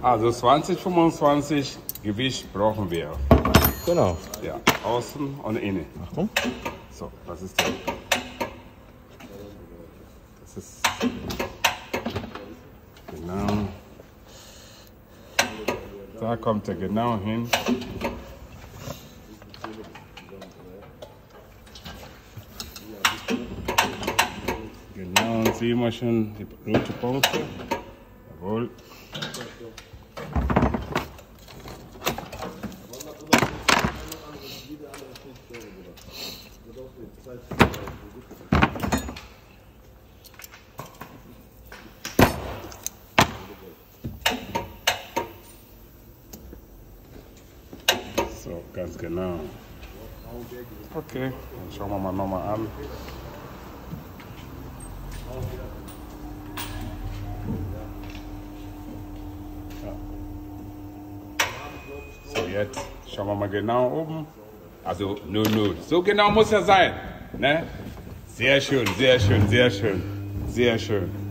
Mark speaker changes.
Speaker 1: Also 20, 25 Gewicht brauchen wir.
Speaker 2: Genau.
Speaker 1: Ja, außen und innen.
Speaker 2: Achtung.
Speaker 1: So, das ist der. Das ist genau. Da kommt er genau hin. Genau, und sehen wir schon die rote Punkte. Jawohl. So, ganz genau. Okay, dann schauen wir mal nochmal an. Ja. So, jetzt schauen wir mal genau oben. Also 0,0. So genau muss er sein. Ne? Sehr schön, sehr schön, sehr schön, sehr schön.